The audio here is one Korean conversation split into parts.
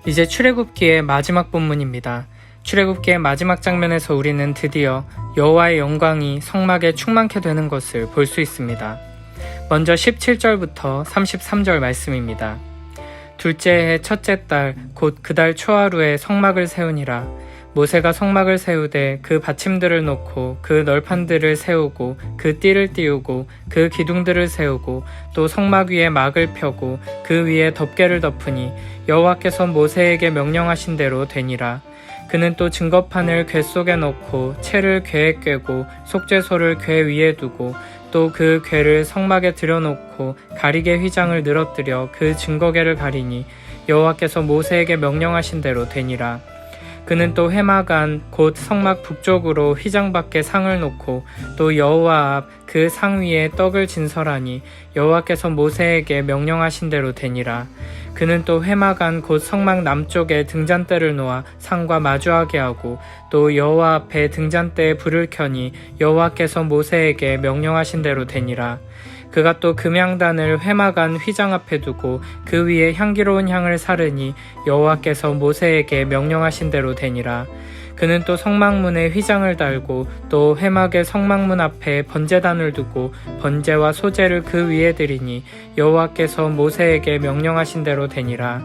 이제 출애굽기의 마지막 본문입니다. 출애굽기의 마지막 장면에서 우리는 드디어 여호와의 영광이 성막에 충만케 되는 것을 볼 수 있습니다. 먼저 17절부터 33절 말씀입니다. 둘째 해 첫째 달 곧 그 달 초하루에 성막을 세우니라. 모세가 성막을 세우되 그 받침들을 놓고 그 널판들을 세우고 그 띠를 띄우고 그 기둥들을 세우고 또 성막 위에 막을 펴고 그 위에 덮개를 덮으니 여호와께서 모세에게 명령하신 대로 되니라. 그는 또 증거판을 궤 속에 넣고 채를 궤에 꿰고 속죄소를 궤 위에 두고 또 그 궤를 성막에 들여놓고 가리개 휘장을 늘어뜨려 그 증거궤를 가리니 여호와께서 모세에게 명령하신 대로 되니라. 그는 또 회막 안 곧 성막 북쪽으로 휘장 밖에 상을 놓고 또 여호와 앞 그 상 위에 떡을 진설하니 여호와께서 모세에게 명령하신 대로 되니라. 그는 또 회막 안 곧 성막 남쪽에 등잔대를 놓아 상과 마주하게 하고 또 여호와 앞에 등잔대에 불을 켜니 여호와께서 모세에게 명령하신 대로 되니라. 그가 또 금향단을 회막 안 휘장 앞에 두고 그 위에 향기로운 향을 사르니 여호와께서 모세에게 명령하신 대로 되니라. 그는 또 성막문에 휘장을 달고 또 회막의 성막문 앞에 번제단을 두고 번제와 소제를 그 위에 드리니 여호와께서 모세에게 명령하신 대로 되니라.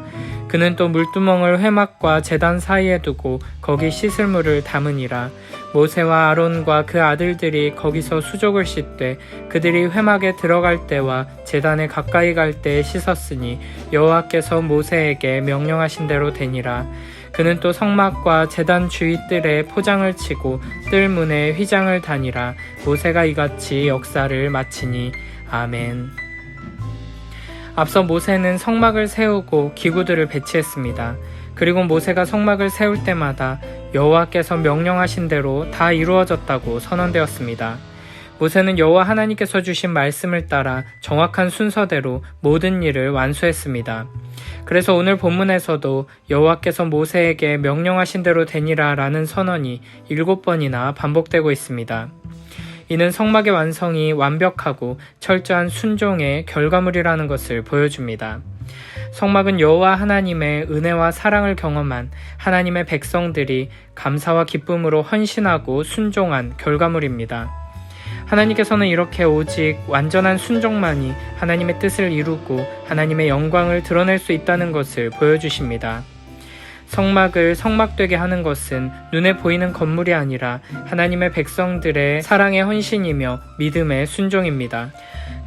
그는 또 물두멍을 회막과 제단 사이에 두고 거기 씻을 물을 담으니라. 모세와 아론과 그 아들들이 거기서 수족을 씻되 그들이 회막에 들어갈 때와 제단에 가까이 갈 때에 씻었으니 여호와께서 모세에게 명령하신 대로 되니라. 그는 또 성막과 제단 주위 뜰에 포장을 치고 뜰 문에 휘장을 다니라. 모세가 이같이 역사를 마치니. 아멘. 앞서 모세는 성막을 세우고 기구들을 배치했습니다. 그리고 모세가 성막을 세울 때마다 여호와께서 명령하신 대로 다 이루어졌다고 선언되었습니다. 모세는 여호와 하나님께서 주신 말씀을 따라 정확한 순서대로 모든 일을 완수했습니다. 그래서 오늘 본문에서도 여호와께서 모세에게 명령하신 대로 되니라 라는 선언이 7번이나 반복되고 있습니다. 이는 성막의 완성이 완벽하고 철저한 순종의 결과물이라는 것을 보여줍니다. 성막은 여호와 하나님의 은혜와 사랑을 경험한 하나님의 백성들이 감사와 기쁨으로 헌신하고 순종한 결과물입니다. 하나님께서는 이렇게 오직 완전한 순종만이 하나님의 뜻을 이루고 하나님의 영광을 드러낼 수 있다는 것을 보여주십니다. 성막을 성막되게 하는 것은 눈에 보이는 건물이 아니라 하나님의 백성들의 사랑의 헌신이며 믿음의 순종입니다.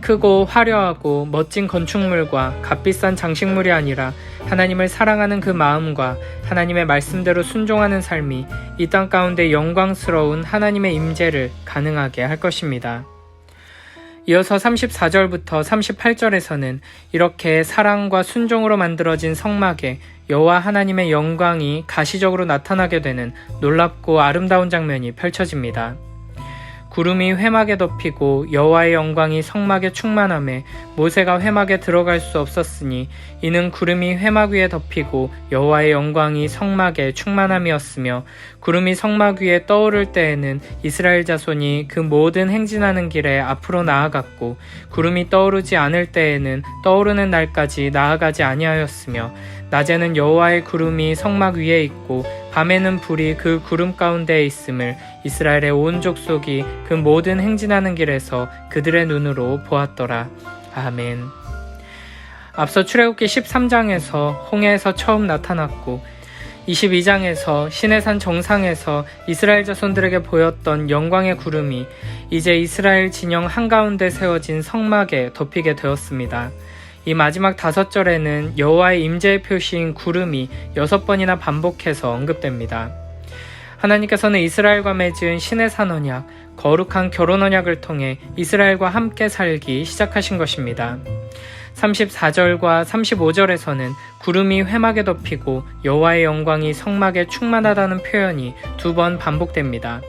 크고 화려하고 멋진 건축물과 값비싼 장식물이 아니라 하나님을 사랑하는 그 마음과 하나님의 말씀대로 순종하는 삶이 이 땅 가운데 영광스러운 하나님의 임재를 가능하게 할 것입니다. 이어서 34절부터 38절에서는 이렇게 사랑과 순종으로 만들어진 성막에 여호와 하나님의 영광이 가시적으로 나타나게 되는 놀랍고 아름다운 장면이 펼쳐집니다. 구름이 회막에 덮이고 여호와의 영광이 성막에 충만하며 모세가 회막에 들어갈 수 없었으니 이는 구름이 회막 위에 덮이고 여호와의 영광이 성막에 충만함이었으며 구름이 성막 위에 떠오를 때에는 이스라엘 자손이 그 모든 행진하는 길에 앞으로 나아갔고 구름이 떠오르지 않을 때에는 떠오르는 날까지 나아가지 아니하였으며 낮에는 여호와의 구름이 성막 위에 있고 밤에는 불이 그 구름 가운데에 있음을 이스라엘의 온 족속이 그 모든 행진하는 길에서 그들의 눈으로 보았더라. 아멘. 앞서 출애굽기 13장에서 홍해에서 처음 나타났고 22장에서 시내산 정상에서 이스라엘 자손들에게 보였던 영광의 구름이 이제 이스라엘 진영 한가운데 세워진 성막에 덮이게 되었습니다. 이 마지막 5절에는 여호와의 임재의 표시인 구름이 6번이나 반복해서 언급됩니다. 하나님께서는 이스라엘과 맺은 시내산 언약, 거룩한 결혼 언약을 통해 이스라엘과 함께 살기 시작하신 것입니다. 34절과 35절에서는 구름이 회막에 덮이고 여호와의 영광이 성막에 충만하다는 표현이 2번 반복됩니다.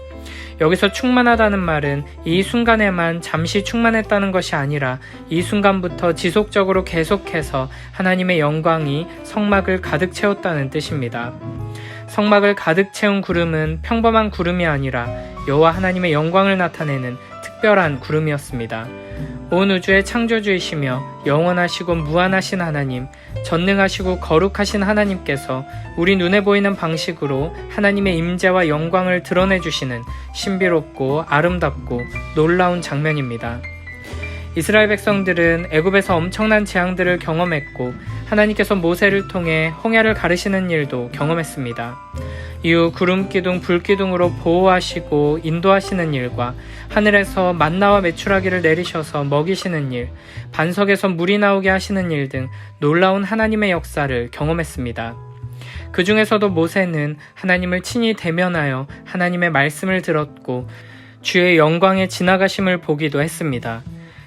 여기서 충만하다는 말은 이 순간에만 잠시 충만했다는 것이 아니라 이 순간부터 지속적으로 계속해서 하나님의 영광이 성막을 가득 채웠다는 뜻입니다. 성막을 가득 채운 구름은 평범한 구름이 아니라 여호와 하나님의 영광을 나타내는 특별한 구름이었습니다. 온 우주의 창조주이시며 영원하시고 무한하신 하나님, 전능하시고 거룩하신 하나님께서 우리 눈에 보이는 방식으로 하나님의 임재와 영광을 드러내주시는 신비롭고 아름답고 놀라운 장면입니다. 이스라엘 백성들은 애굽에서 엄청난 재앙들을 경험했고 하나님께서 모세를 통해 홍해를 가르시는 일도 경험했습니다. 이후 구름기둥, 불기둥으로 보호하시고 인도하시는 일과 하늘에서 만나와 메추라기를 내리셔서 먹이시는 일, 반석에서 물이 나오게 하시는 일 등 놀라운 하나님의 역사를 경험했습니다. 그 중에서도 모세는 하나님을 친히 대면하여 하나님의 말씀을 들었고 주의 영광의 지나가심을 보기도 했습니다.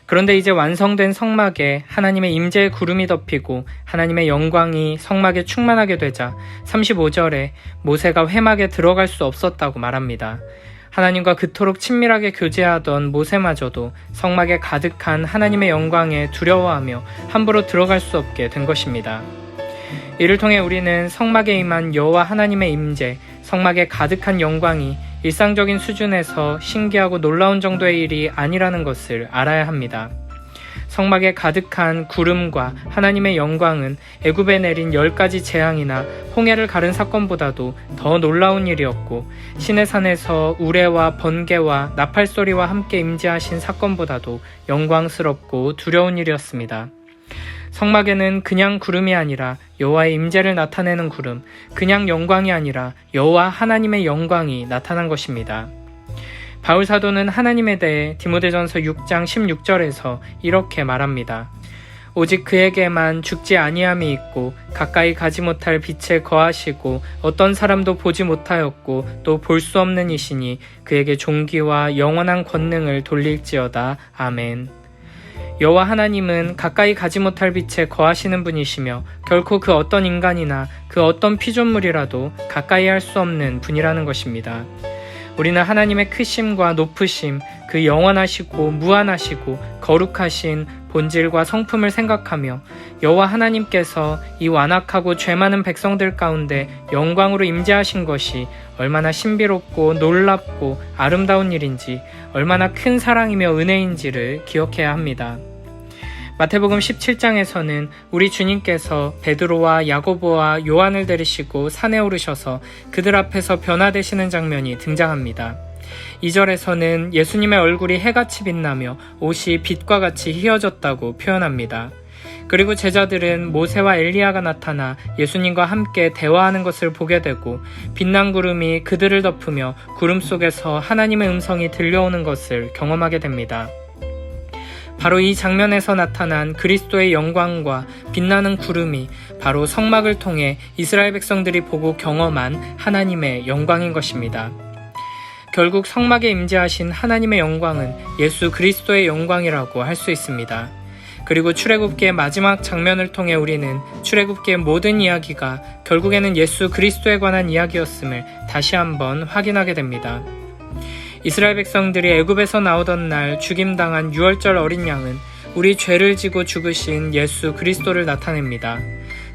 그런데 이제 완성된 성막에 하나님의 임재의 구름이 덮이고 하나님의 영광이 성막에 충만하게 되자 35절에 모세가 회막에 들어갈 수 없었다고 말합니다. 하나님과 그토록 친밀하게 교제하던 모세마저도 성막에 가득한 하나님의 영광에 두려워하며 함부로 들어갈 수 없게 된 것입니다. 이를 통해 우리는 성막에 임한 여호와 하나님의 임재, 성막에 가득한 영광이 일상적인 수준에서 신기하고 놀라운 정도의 일이 아니라는 것을 알아야 합니다. 성막에 가득한 구름과 하나님의 영광은 애굽에 내린 10가지 재앙이나 홍해를 가른 사건보다도 더 놀라운 일이었고 시내산에서 우레와 번개와 나팔소리와 함께 임재하신 사건보다도 영광스럽고 두려운 일이었습니다. 성막에는 그냥 구름이 아니라 여호와의 임재를 나타내는 구름, 그냥 영광이 아니라 여호와 하나님의 영광이 나타난 것입니다. 바울 사도는 하나님에 대해 디모데전서 6장 16절에서 이렇게 말합니다. 오직 그에게만 죽지 아니함이 있고 가까이 가지 못할 빛에 거하시고 어떤 사람도 보지 못하였고 또 볼 수 없는 이시니 그에게 존귀와 영원한 권능을 돌릴지어다. 아멘. 여호와 하나님은 가까이 가지 못할 빛에 거하시는 분이시며 결코 그 어떤 인간이나 그 어떤 피조물이라도 가까이 할 수 없는 분이라는 것입니다. 우리는 하나님의 크심과 높으심, 그 영원하시고 무한하시고 거룩하신 본질과 성품을 생각하며 여호와 하나님께서 이 완악하고 죄 많은 백성들 가운데 영광으로 임재하신 것이 얼마나 신비롭고 놀랍고 아름다운 일인지, 얼마나 큰 사랑이며 은혜인지를 기억해야 합니다. 마태복음 17장에서는 우리 주님께서 베드로와 야고보와 요한을 데리시고 산에 오르셔서 그들 앞에서 변화되시는 장면이 등장합니다. 2절에서는 예수님의 얼굴이 해같이 빛나며 옷이 빛과 같이 휘어졌다고 표현합니다. 그리고 제자들은 모세와 엘리야가 나타나 예수님과 함께 대화하는 것을 보게 되고 빛난 구름이 그들을 덮으며 구름 속에서 하나님의 음성이 들려오는 것을 경험하게 됩니다. 바로 이 장면에서 나타난 그리스도의 영광과 빛나는 구름이 바로 성막을 통해 이스라엘 백성들이 보고 경험한 하나님의 영광인 것입니다. 결국 성막에 임재하신 하나님의 영광은 예수 그리스도의 영광이라고 할 수 있습니다. 그리고 출애굽기의 마지막 장면을 통해 우리는 출애굽기의 모든 이야기가 결국에는 예수 그리스도에 관한 이야기였음을 다시 한번 확인하게 됩니다. 이스라엘 백성들이 애굽에서 나오던 날 죽임당한 유월절 어린 양은 우리 죄를 지고 죽으신 예수 그리스도를 나타냅니다.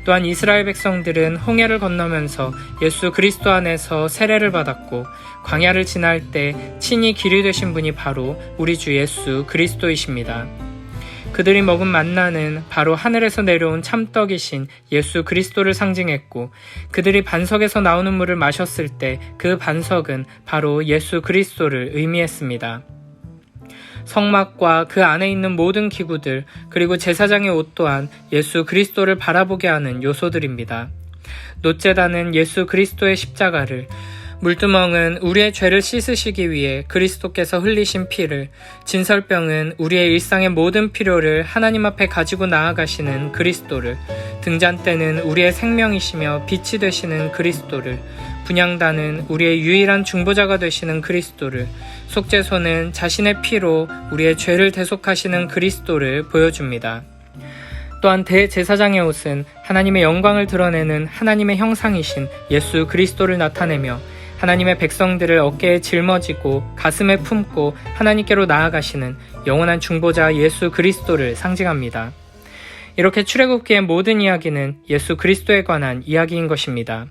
또한 이스라엘 백성들은 홍해를 건너면서 예수 그리스도 안에서 세례를 받았고 광야를 지날 때 친히 길이 되신 분이 바로 우리 주 예수 그리스도이십니다. 그들이 먹은 만나는 바로 하늘에서 내려온 참떡이신 예수 그리스도를 상징했고 그들이 반석에서 나오는 물을 마셨을 때 그 반석은 바로 예수 그리스도를 의미했습니다. 성막과 그 안에 있는 모든 기구들 그리고 제사장의 옷 또한 예수 그리스도를 바라보게 하는 요소들입니다. 놋제단은 예수 그리스도의 십자가를, 물두멍은 우리의 죄를 씻으시기 위해 그리스도께서 흘리신 피를, 진설병은 우리의 일상의 모든 필요를 하나님 앞에 가지고 나아가시는 그리스도를, 등잔대는 우리의 생명이시며 빛이 되시는 그리스도를, 분향단은 우리의 유일한 중보자가 되시는 그리스도를, 속죄소는 자신의 피로 우리의 죄를 대속하시는 그리스도를 보여줍니다. 또한 대제사장의 옷은 하나님의 영광을 드러내는 하나님의 형상이신 예수 그리스도를 나타내며 하나님의 백성들을 어깨에 짊어지고 가슴에 품고 하나님께로 나아가시는 영원한 중보자 예수 그리스도를 상징합니다. 이렇게 출애굽기의 모든 이야기는 예수 그리스도에 관한 이야기인 것입니다.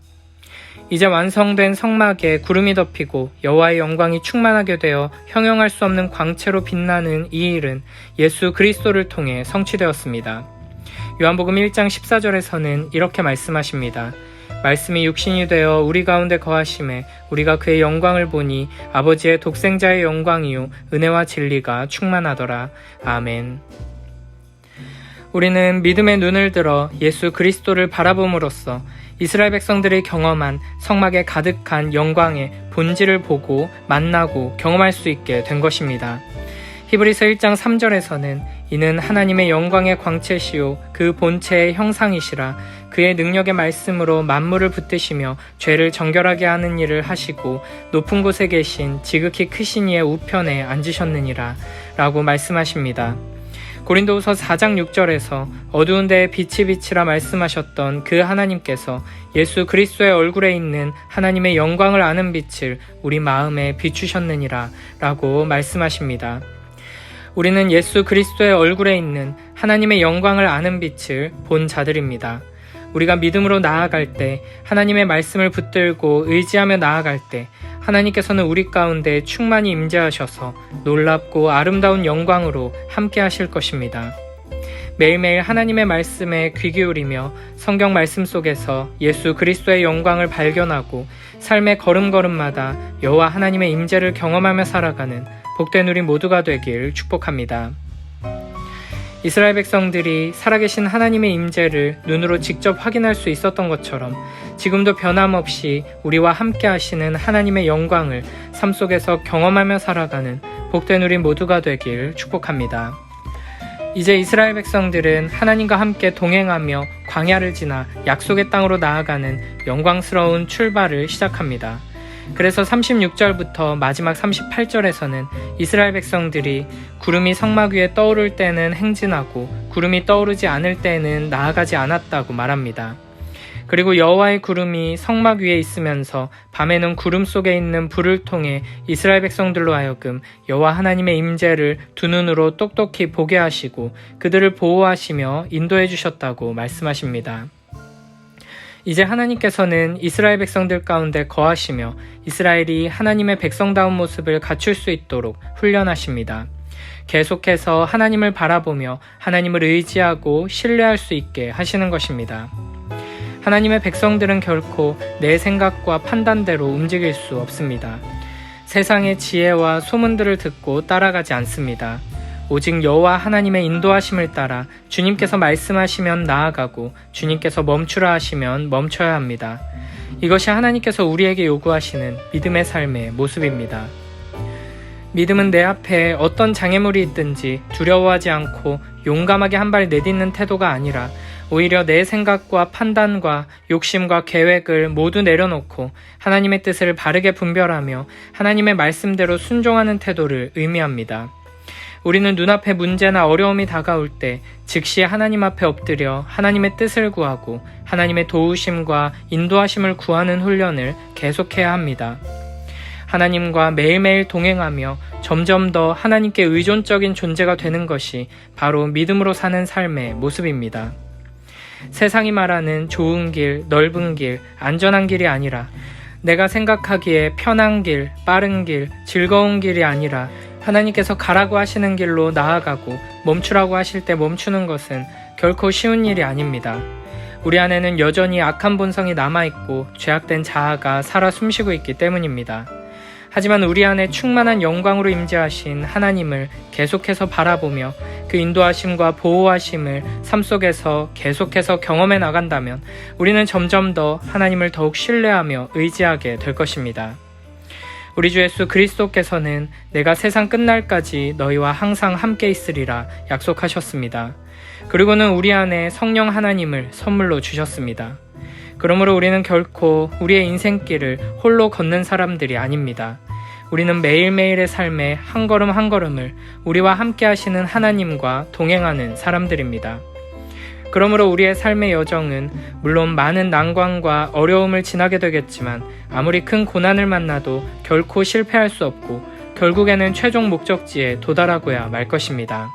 이제 완성된 성막에 구름이 덮이고 여호와의 영광이 충만하게 되어 형용할 수 없는 광채로 빛나는 이 일은 예수 그리스도를 통해 성취되었습니다. 요한복음 1장 14절에서는 이렇게 말씀하십니다. 말씀이 육신이 되어 우리 가운데 거하심에 우리가 그의 영광을 보니 아버지의 독생자의 영광이요 은혜와 진리가 충만하더라. 아멘. 우리는 믿음의 눈을 들어 예수 그리스도를 바라봄으로써 이스라엘 백성들이 경험한 성막에 가득한 영광의 본질을 보고 만나고 경험할 수 있게 된 것입니다. 히브리서 1장 3절에서는 이는 하나님의 영광의 광채시요 그 본체의 형상이시라 그의 능력의 말씀으로 만물을 붙드시며 죄를 정결하게 하는 일을 하시고 높은 곳에 계신 지극히 크신 이의 우편에 앉으셨느니라 라고 말씀하십니다. 고린도후서 4장 6절에서 어두운 데에 빛이 비치라 말씀하셨던 그 하나님께서 예수 그리스도의 얼굴에 있는 하나님의 영광을 아는 빛을 우리 마음에 비추셨느니라 라고 말씀하십니다. 우리는 예수 그리스도의 얼굴에 있는 하나님의 영광을 아는 빛을 본 자들입니다. 우리가 믿음으로 나아갈 때, 하나님의 말씀을 붙들고 의지하며 나아갈 때 하나님께서는 우리 가운데 충만히 임재하셔서 놀랍고 아름다운 영광으로 함께 하실 것입니다. 매일매일 하나님의 말씀에 귀 기울이며 성경 말씀 속에서 예수 그리스도의 영광을 발견하고 삶의 걸음걸음마다 여호와 하나님의 임재를 경험하며 살아가는 복된 우리 모두가 되길 축복합니다. 이스라엘 백성들이 살아계신 하나님의 임재를 눈으로 직접 확인할 수 있었던 것처럼 지금도 변함없이 우리와 함께 하시는 하나님의 영광을 삶 속에서 경험하며 살아가는 복된 우리 모두가 되길 축복합니다. 이제 이스라엘 백성들은 하나님과 함께 동행하며 광야를 지나 약속의 땅으로 나아가는 영광스러운 출발을 시작합니다. 그래서 36절부터 마지막 38절에서는 이스라엘 백성들이 구름이 성막 위에 떠오를 때는 행진하고 구름이 떠오르지 않을 때는 나아가지 않았다고 말합니다. 그리고 여호와의 구름이 성막 위에 있으면서 밤에는 구름 속에 있는 불을 통해 이스라엘 백성들로 하여금 여호와 하나님의 임재를 두 눈으로 똑똑히 보게 하시고 그들을 보호하시며 인도해 주셨다고 말씀하십니다. 이제 하나님께서는 이스라엘 백성들 가운데 거하시며 이스라엘이 하나님의 백성다운 모습을 갖출 수 있도록 훈련하십니다. 계속해서 하나님을 바라보며 하나님을 의지하고 신뢰할 수 있게 하시는 것입니다. 하나님의 백성들은 결코 내 생각과 판단대로 움직일 수 없습니다. 세상의 지혜와 소문들을 듣고 따라가지 않습니다. 오직 여호와 하나님의 인도하심을 따라 주님께서 말씀하시면 나아가고 주님께서 멈추라 하시면 멈춰야 합니다. 이것이 하나님께서 우리에게 요구하시는 믿음의 삶의 모습입니다. 믿음은 내 앞에 어떤 장애물이 있든지 두려워하지 않고 용감하게 한 발 내딛는 태도가 아니라 오히려 내 생각과 판단과 욕심과 계획을 모두 내려놓고 하나님의 뜻을 바르게 분별하며 하나님의 말씀대로 순종하는 태도를 의미합니다. 우리는 눈앞에 문제나 어려움이 다가올 때 즉시 하나님 앞에 엎드려 하나님의 뜻을 구하고 하나님의 도우심과 인도하심을 구하는 훈련을 계속해야 합니다. 하나님과 매일매일 동행하며 점점 더 하나님께 의존적인 존재가 되는 것이 바로 믿음으로 사는 삶의 모습입니다. 세상이 말하는 좋은 길, 넓은 길, 안전한 길이 아니라 내가 생각하기에 편한 길, 빠른 길, 즐거운 길이 아니라 하나님께서 가라고 하시는 길로 나아가고 멈추라고 하실 때 멈추는 것은 결코 쉬운 일이 아닙니다. 우리 안에는 여전히 악한 본성이 남아있고 죄악된 자아가 살아 숨쉬고 있기 때문입니다. 하지만 우리 안에 충만한 영광으로 임재하신 하나님을 계속해서 바라보며 그 인도하심과 보호하심을 삶 속에서 계속해서 경험해 나간다면 우리는 점점 더 하나님을 더욱 신뢰하며 의지하게 될 것입니다. 우리 주 예수 그리스도께서는 내가 세상 끝날까지 너희와 항상 함께 있으리라 약속하셨습니다. 그리고는 우리 안에 성령 하나님을 선물로 주셨습니다. 그러므로 우리는 결코 우리의 인생길을 홀로 걷는 사람들이 아닙니다. 우리는 매일매일의 삶의 한 걸음 한 걸음을 우리와 함께 하시는 하나님과 동행하는 사람들입니다. 그러므로 우리의 삶의 여정은 물론 많은 난관과 어려움을 지나게 되겠지만 아무리 큰 고난을 만나도 결코 실패할 수 없고 결국에는 최종 목적지에 도달하고야 말 것입니다.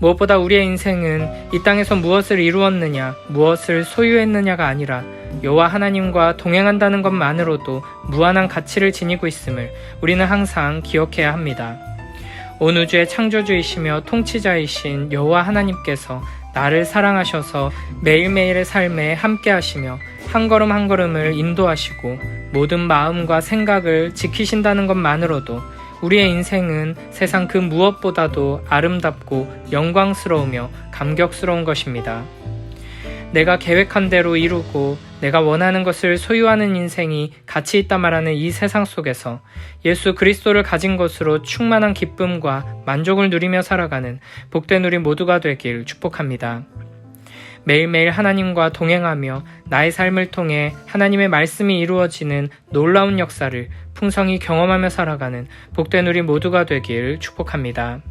무엇보다 우리의 인생은 이 땅에서 무엇을 이루었느냐, 무엇을 소유했느냐가 아니라 여호와 하나님과 동행한다는 것만으로도 무한한 가치를 지니고 있음을 우리는 항상 기억해야 합니다. 온 우주의 창조주이시며 통치자이신 여호와 하나님께서 나를 사랑하셔서 매일매일의 삶에 함께 하시며 한 걸음 한 걸음을 인도하시고 모든 마음과 생각을 지키신다는 것만으로도 우리의 인생은 세상 그 무엇보다도 아름답고 영광스러우며 감격스러운 것입니다. 내가 계획한 대로 이루고 내가 원하는 것을 소유하는 인생이 가치 있다 말하는 이 세상 속에서 예수 그리스도를 가진 것으로 충만한 기쁨과 만족을 누리며 살아가는 복된 우리 모두가 되길 축복합니다. 매일매일 하나님과 동행하며 나의 삶을 통해 하나님의 말씀이 이루어지는 놀라운 역사를 풍성히 경험하며 살아가는 복된 우리 모두가 되길 축복합니다.